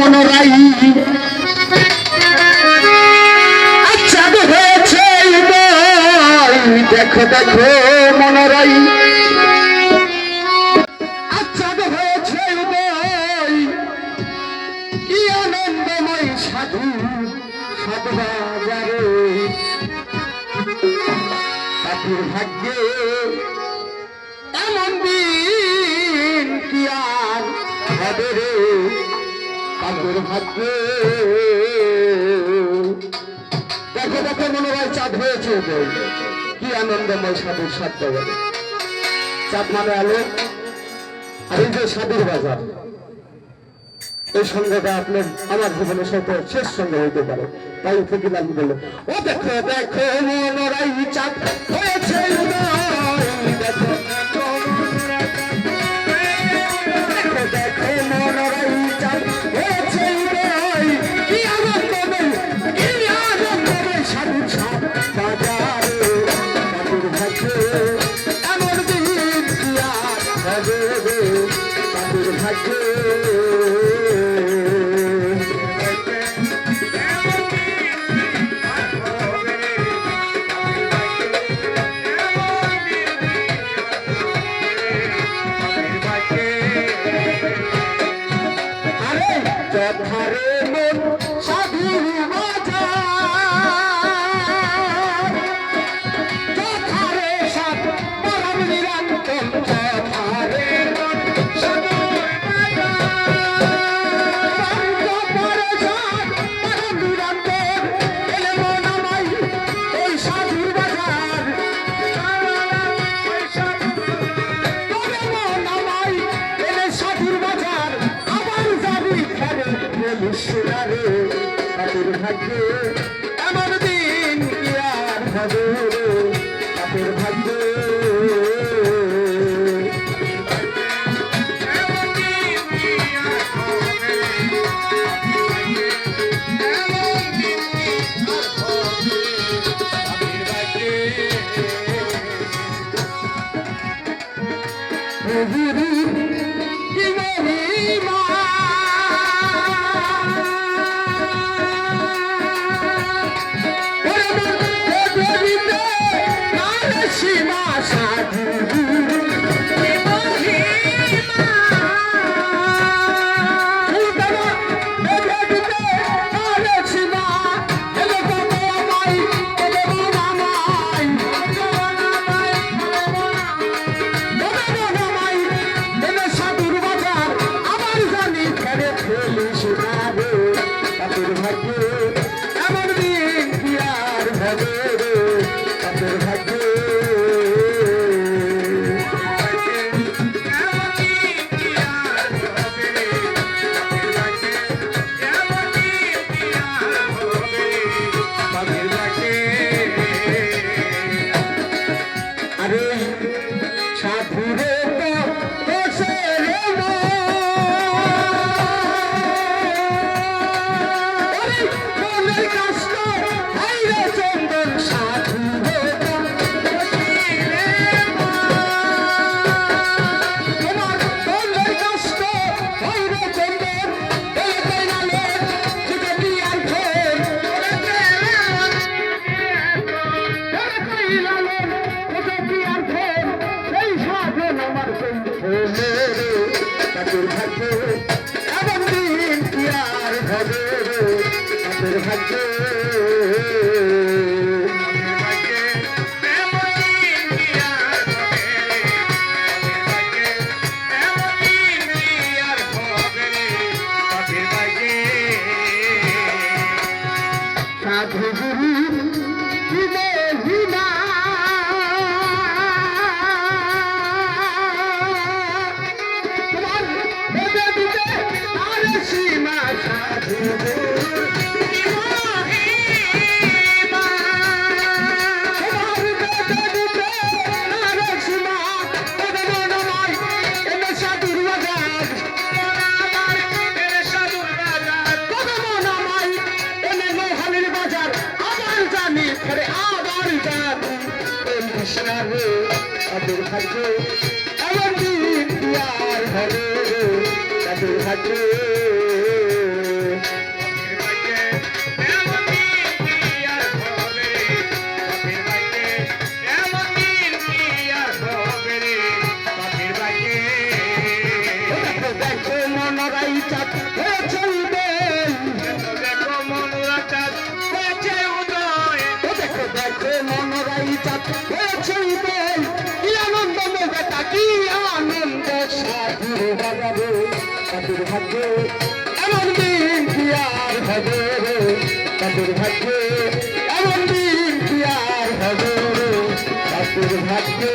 মনোরাই আচ্ছা হয়েছে দেখো দেখো মনোরাই আচ্ছা হয়েছে কি আনন্দময় সাধু সাধুবাজারে তাদের ভাগ্যে এমন দিন কি আর হবে রে তাদের ভাগ্যে দেখো দেখো মনোরয় চাঁদ হয়েছে কি আনন্দময় সাধুর সাধ্য বলে চাঁদ মানে আলো আর এই যে সাধুর বাজার এই সঙ্গটা আপনার আমার জীবনের সাথে শেষ সঙ্গ হইতে পারে তাই ফকির আলী বলল ও দেখো দেখো মনোরয় চাঁদ হয়েছে দেখো দেখো মনোরয় চাঁদ হয়েছে কি আনন্দময় সাধু সাধ বাজারে তাদের ভাগ্যে এমন দিন কি আর হবে রে তাদের ভাগ্যে যথারে মন সাধুর বাজার যথারে সাধ পরম নিরন্তর যথারে মন সাধুর বাজার পরম নিরন্তর এলে মন আমায় ওই সাধুর বাজার মন আমায় এলে সাধুর বাজার আবার যাবি মিশনারে তাদের ভাগ্যে এমন দিন কি আর হবে রে তাদের ভাগ্যে এমন দিন কি আর হবে রে তাদের ভাগ্যে আরে সাধুরে তাদের ভাগ্যে এমন দিন কি আর হবে রে তাদের ভাগ্যে সাধু গুরু তাদের ভাগ্যে এমন দিন কি আর হবে তাদের ভাগ্যে মনোরাই চাঁদ হয়েছে উদয় দেখো মনোরা চাঁদ হয়েছে উদয় দেখো দেখো মনোরাই চাঁদ হয়েছে উদয় কি আনন্দ বেটা কি আনন্দ সাধুর বাজারে সাধুর ভাগ্যে এমন দিন কি আর হবে রে সাধুর ভাগ্যে এমন দিন কি আর হবে রে সাধুর ভাগ্যে